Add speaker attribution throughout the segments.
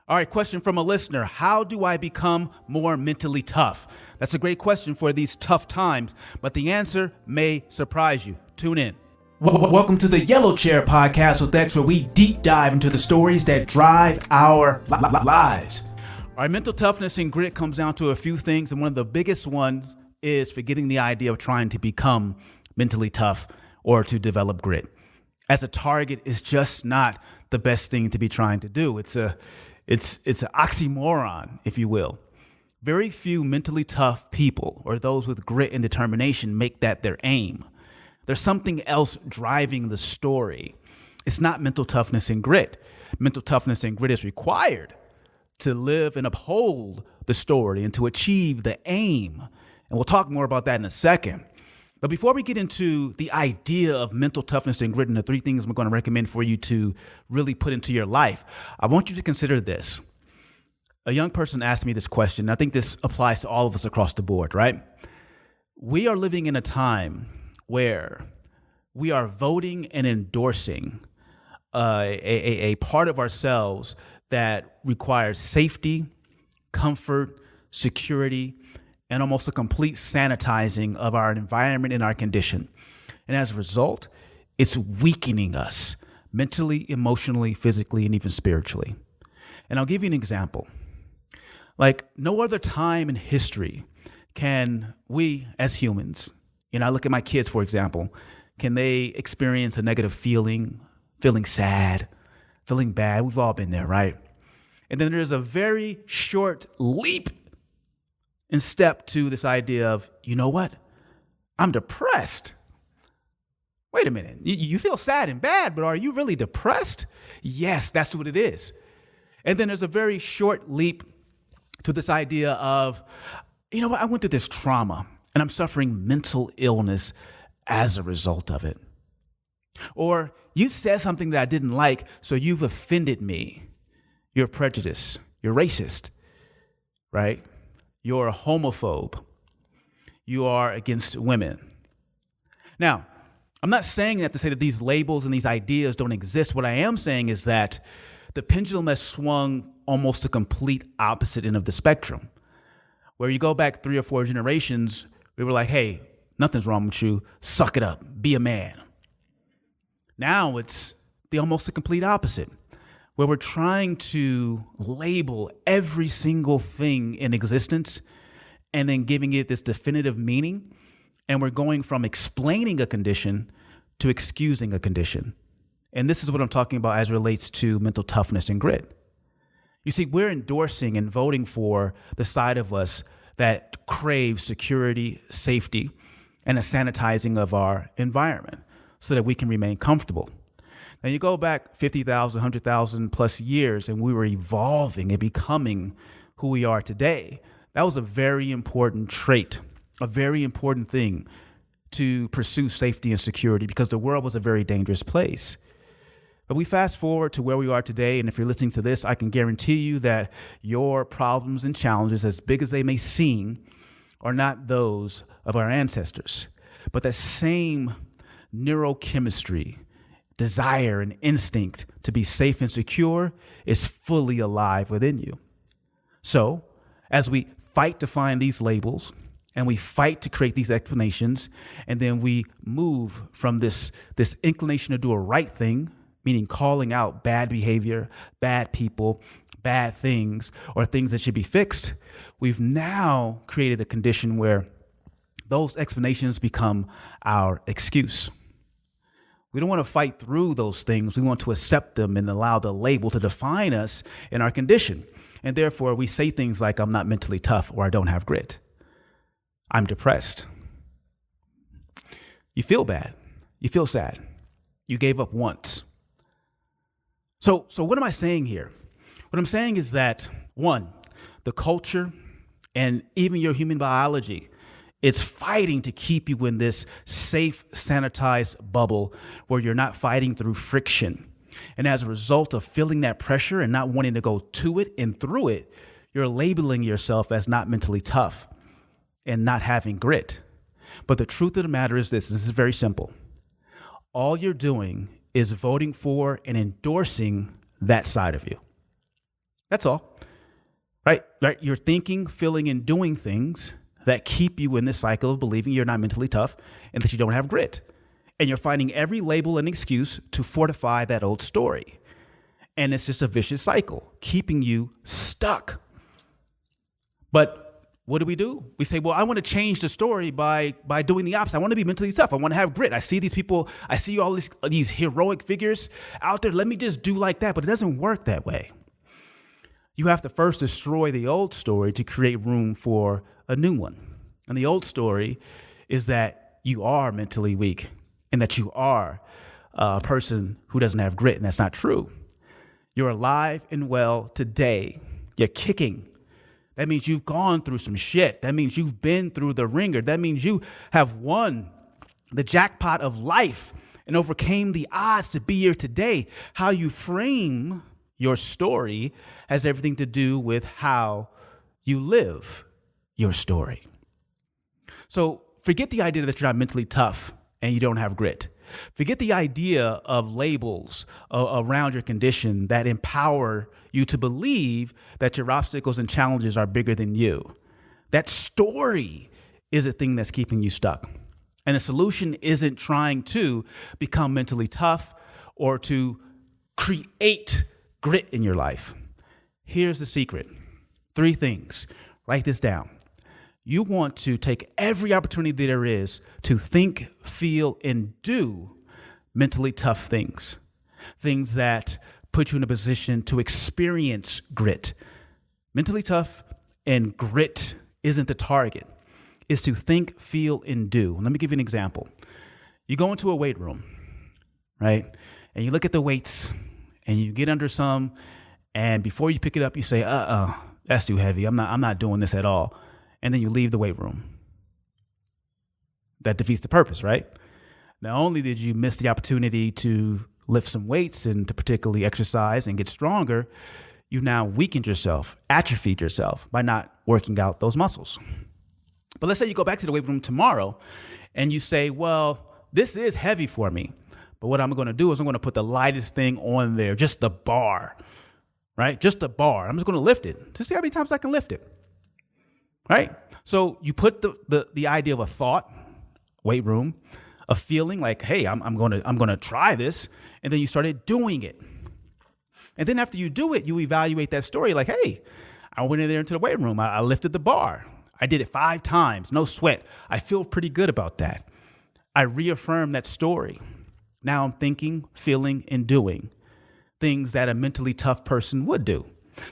Speaker 1: All right, question from a listener. How do I become more mentally tough? That's a great question for these tough times, but the answer may surprise you. Tune in.
Speaker 2: Welcome to the Yellow Chair Podcast with X, where we deep dive into the stories that drive our lives.
Speaker 1: All right, mental toughness and grit comes down to a few things, and one of the biggest ones is forgetting the idea of trying to become mentally tough or to develop grit. As a target is just not the best thing to be trying to do. It's an oxymoron, if you will. Very few mentally tough people or those with grit and determination make that their aim. There's something else driving the story. It's not mental toughness and grit. Mental toughness and grit is required to live and uphold the story and to achieve the aim. And we'll talk more about that in a second. But before we get into the idea of mental toughness and grit and the three things I'm going to recommend for you to really put into your life, I want you to consider this. A young person asked me this question. I think this applies to all of us across the board, right? We are living in a time where we are voting and endorsing a part of ourselves that requires safety, comfort, security, and almost a complete sanitizing of our environment and our condition. And as a result, it's weakening us mentally, emotionally, physically, and even spiritually. And I'll give you an example. Like no other time in history can we as humans, I look at my kids, for example, can they experience a negative feeling sad, feeling bad? We've all been there, right? And then there's a very short leap and step to this idea of, you know what? I'm depressed. Wait a minute. You feel sad and bad, but are you really depressed? Yes, that's what it is. And then there's a very short leap to this idea of, you know what? I went through this trauma and I'm suffering mental illness as a result of it. Or you said something that I didn't like, so you've offended me. You're prejudiced. You're racist, right? You're a homophobe. You are against women. Now, I'm not saying that to say that these labels and these ideas don't exist. What I am saying is that the pendulum has swung almost the complete opposite end of the spectrum. Where you go back 3 or 4 generations, we were like, hey, nothing's wrong with you. Suck it up. Be a man. Now it's almost the complete opposite, where we're trying to label every single thing in existence and then giving it this definitive meaning. And we're going from explaining a condition to excusing a condition. And this is what I'm talking about as it relates to mental toughness and grit. You see, we're endorsing and voting for the side of us that craves security, safety, and a sanitizing of our environment so that we can remain comfortable. Now, you go back 50,000, 100,000 plus years, and we were evolving and becoming who we are today. That was a very important trait, a very important thing to pursue safety and security because the world was a very dangerous place. But we fast forward to where we are today, and if you're listening to this, I can guarantee you that your problems and challenges, as big as they may seem, are not those of our ancestors. But that same neurochemistry, desire and instinct to be safe and secure is fully alive within you. So as we fight to find these labels and we fight to create these explanations, and then we move from this inclination to do a right thing, meaning calling out bad behavior, bad people, bad things, or things that should be fixed, we've now created a condition where those explanations become our excuse. We don't want to fight through those things. We want to accept them and allow the label to define us in our condition. And therefore, we say things like, I'm not mentally tough, or I don't have grit. I'm depressed. You feel bad. You feel sad. You gave up once. So what am I saying here? What I'm saying is that, one, the culture and even your human biology, it's fighting to keep you in this safe, sanitized bubble where you're not fighting through friction. And as a result of feeling that pressure and not wanting to go to it and through it, you're labeling yourself as not mentally tough and not having grit. But the truth of the matter is this is very simple. All you're doing is voting for and endorsing that side of you. That's all. Right? You're thinking, feeling, and doing things that keep you in this cycle of believing you're not mentally tough and that you don't have grit. And you're finding every label and excuse to fortify that old story. And it's just a vicious cycle, keeping you stuck. But what do? We say, well, I want to change the story by doing the opposite. I want to be mentally tough. I want to have grit. I see these people. I see all these heroic figures out there. Let me just do like that. But it doesn't work that way. You have to first destroy the old story to create room for a new one. And the old story is that you are mentally weak and that you are a person who doesn't have grit. And that's not true. You're alive and well today. You're kicking. That means you've gone through some shit. That means you've been through the ringer. That means you have won the jackpot of life and overcame the odds to be here today. How you frame your story has everything to do with how you live your story. So forget the idea that you're not mentally tough and you don't have grit. Forget the idea of labels around your condition that empower you to believe that your obstacles and challenges are bigger than you. That story is a thing that's keeping you stuck. And the solution isn't trying to become mentally tough or to create grit in your life. Here's the secret. 3 things. Write this down. You want to take every opportunity that there is to think, feel, and do mentally tough things. Things that put you in a position to experience grit. Mentally tough and grit isn't the target. It's to think, feel, and do. Let me give you an example. You go into a weight room, right? And you look at the weights and you get under some, and before you pick it up, you say, that's too heavy. I'm not doing this at all. And then you leave the weight room. That defeats the purpose, right? Not only did you miss the opportunity to lift some weights and to particularly exercise and get stronger, you now weakened yourself, atrophied yourself by not working out those muscles. But let's say you go back to the weight room tomorrow and you say, well, this is heavy for me. But what I'm going to do is I'm going to put the lightest thing on there, just the bar, right? Just the bar. I'm just going to lift it to see how many times I can lift it. Right? So you put the idea of a thought, weight room, a feeling like, hey, I'm gonna try this, and then you started doing it. And then after you do it, you evaluate that story like, hey, I went in there into the weight room, I lifted the bar. I did it 5 times, no sweat. I feel pretty good about that. I reaffirm that story. Now I'm thinking, feeling, and doing things that a mentally tough person would do.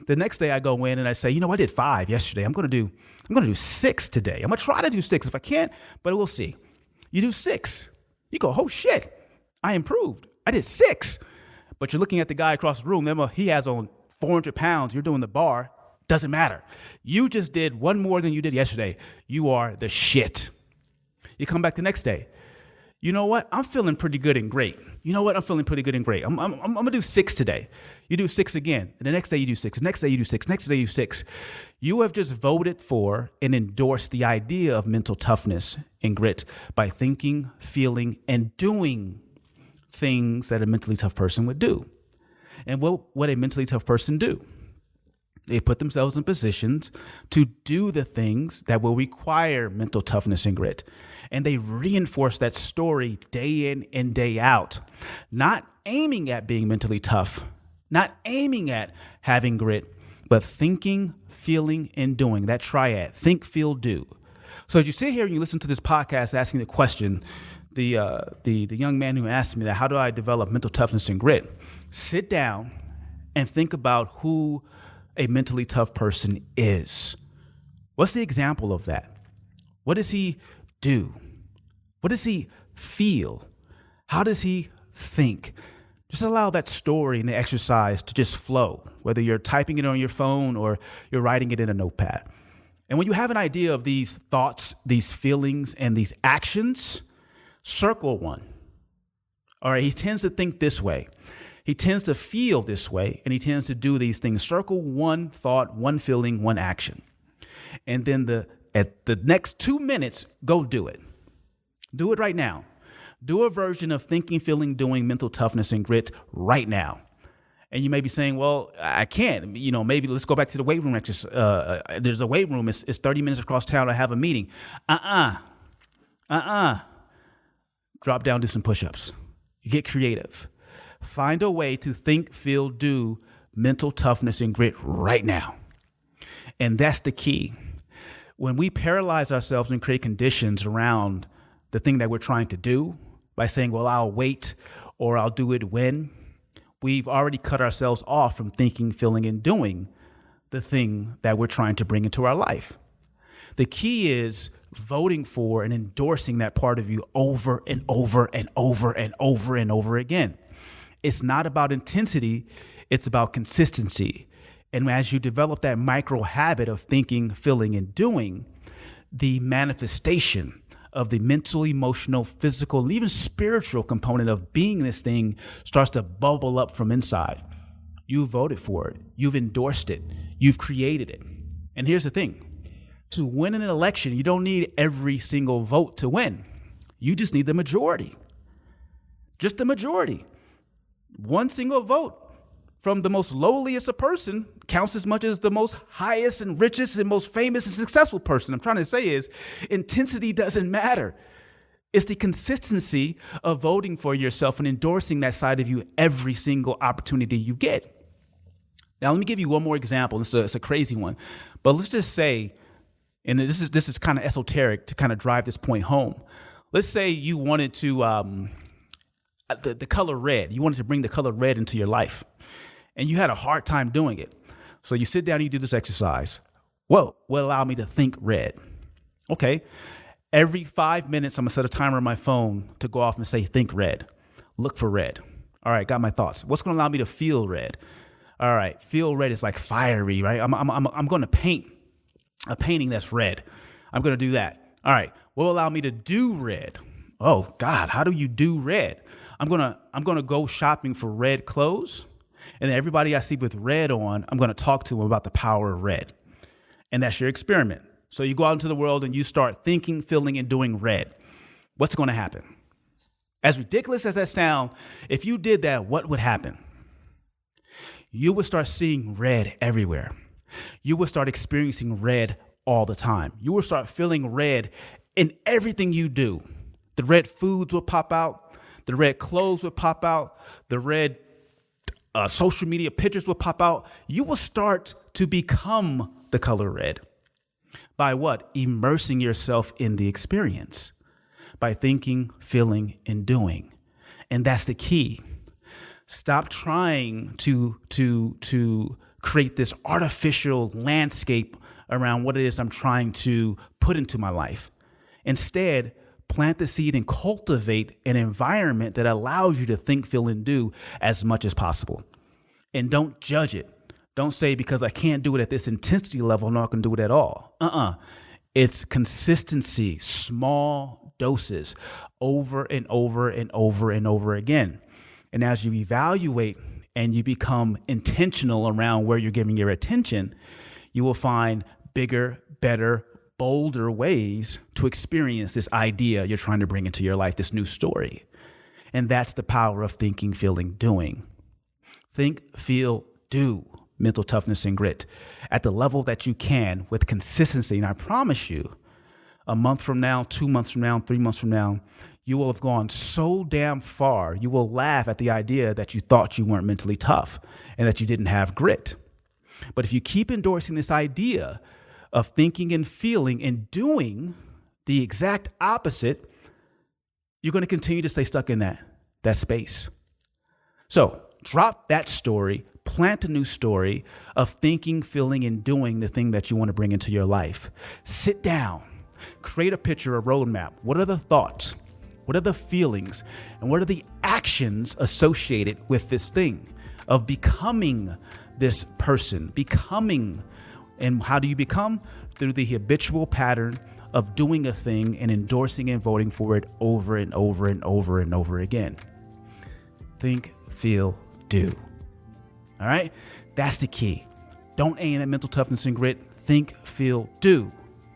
Speaker 1: The next day I go in and I say, I did 5 yesterday. I'm going to do 6 today. I'm going to try to do 6 if I can't, but we'll see. You do 6. You go, oh shit, I improved. I did 6. But you're looking at the guy across the room. He has on 400 pounds. You're doing the bar. Doesn't matter. You just did 1 more than you did yesterday. You are the shit. You come back the next day. You know what? I'm feeling pretty good and great. I'm going to do 6 today. You do 6 again. And the next day you do 6. The next day you do 6. Next day you do 6. You have just voted for and endorsed the idea of mental toughness and grit by thinking, feeling, and doing things that a mentally tough person would do. And what a mentally tough person do? They put themselves in positions to do the things that will require mental toughness and grit. And they reinforce that story day in and day out, not aiming at being mentally tough, not aiming at having grit, but thinking, feeling, and doing. That triad, think, feel, do. So as you sit here and you listen to this podcast asking the question, the young man who asked me that, how do I develop mental toughness and grit? Sit down and think about who a mentally tough person is. What's the example of that? What does he do? What does he feel? How does he think? Just allow that story and the exercise to just flow, whether you're typing it on your phone or you're writing it in a notepad. And when you have an idea of these thoughts, these feelings, and these actions, circle one. All right, he tends to think this way. He tends to feel this way, and he tends to do these things. Circle one thought, one feeling, one action. And then at the next 2 minutes, go do it. Do it right now. Do a version of thinking, feeling, doing mental toughness and grit right now. And you may be saying, well, I can't, maybe let's go back to the weight room. There's a weight room. It's 30 minutes across town. I have a meeting. Drop down, do some push-ups. Get creative. Find a way to think, feel, do mental toughness and grit right now. And that's the key. When we paralyze ourselves and create conditions around the thing that we're trying to do by saying, well, I'll wait or I'll do it when, we've already cut ourselves off from thinking, feeling, and doing the thing that we're trying to bring into our life. The key is voting for and endorsing that part of you over and over and over and over and over again. It's not about intensity. It's about consistency. And as you develop that micro habit of thinking, feeling, and doing, the manifestation of the mental, emotional, physical, and even spiritual component of being this thing starts to bubble up from inside. You voted for it. You've endorsed it. You've created it. And here's the thing. To win an election, you don't need every single vote to win. You just need the majority. Just the majority. One single vote from the most lowliest a person counts as much as the most highest and richest and most famous and successful person. I'm trying to say is intensity doesn't matter. It's the consistency of voting for yourself and endorsing that side of you every single opportunity you get. Now, let me give you one more example. It's a crazy one, but let's just say, and this is kind of esoteric to kind of drive this point home. Let's say you wanted to the color red. You wanted to bring the color red into your life, and you had a hard time doing it. So you sit down and you do this exercise. Whoa, what allowed me to think red? Okay. Every 5 minutes, I'm going to set a timer on my phone to go off and say, think red. Look for red. All right, got my thoughts. What's going to allow me to feel red? All right, feel red is like fiery, right? I'm going to paint a painting that's red. I'm going to do that. All right, what will allow me to do red? Oh, God, how do you do red? I'm going to go shopping for red clothes. And then everybody I see with red on, I'm going to talk to them about the power of red. And that's your experiment. So you go out into the world and you start thinking, feeling, and doing red. What's going to happen? As ridiculous as that sounds, if you did that, what would happen? You would start seeing red everywhere. You would start experiencing red all the time. You will start feeling red in everything you do. The red foods will pop out. The red clothes will pop out. The red social media pictures will pop out. You will start to become the color red. By what? Immersing yourself in the experience. By thinking, feeling, and doing. And that's the key. Stop trying to create this artificial landscape around what it is I'm trying to put into my life. Instead, plant the seed and cultivate an environment that allows you to think, feel, and do as much as possible. And don't judge it. Don't say, because I can't do it at this intensity level, I'm not going to do it at all. It's consistency, small doses, over and over and over and over again. And as you evaluate and you become intentional around where you're giving your attention, you will find bigger, better, bolder ways to experience this idea you're trying to bring into your life, this new story. And that's the power of thinking, feeling, doing. Think, feel, do mental toughness and grit at the level that you can with consistency. And I promise you, a month from now, 2 months from now, 3 months from now, you will have gone so damn far, you will laugh at the idea that you thought you weren't mentally tough and that you didn't have grit. But if you keep endorsing this idea of thinking and feeling and doing the exact opposite, you're going to continue to stay stuck in that space. So drop that story, plant a new story of thinking, feeling, and doing the thing that you want to bring into your life. Sit down, create a picture, a roadmap. What are the thoughts? What are the feelings? And what are the actions associated with this thing of becoming this person, and how do you become? Through the habitual pattern of doing a thing and endorsing and voting for it over and over and over and over again. Think, feel, do. All right? That's the key. Don't aim at mental toughness and grit. Think, feel, do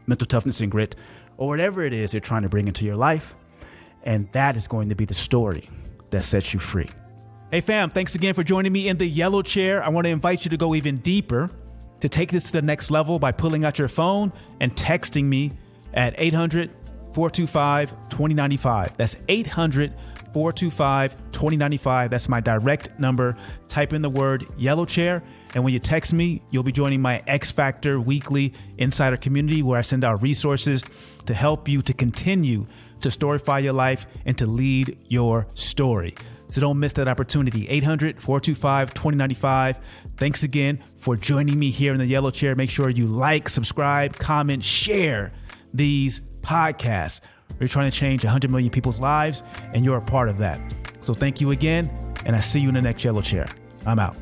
Speaker 1: mental toughness and grit, or whatever it is you're trying to bring into your life. And that is going to be the story that sets you free. Hey fam, thanks again for joining me in the yellow chair. I want to invite you to go even deeper, to take this to the next level by pulling out your phone and texting me at 800-425-2095. That's 800-425-2095. That's my direct number. Type in the word yellow chair. And when you text me, you'll be joining my X Factor weekly insider community where I send out resources to help you to continue to storify your life and to lead your story. So don't miss that opportunity. 800-425-2095. Thanks again for joining me here in the yellow chair. Make sure you like, subscribe, comment, share these podcasts. We're trying to change 100 million people's lives, and you're a part of that. So thank you again, and I see you in the next yellow chair. I'm out.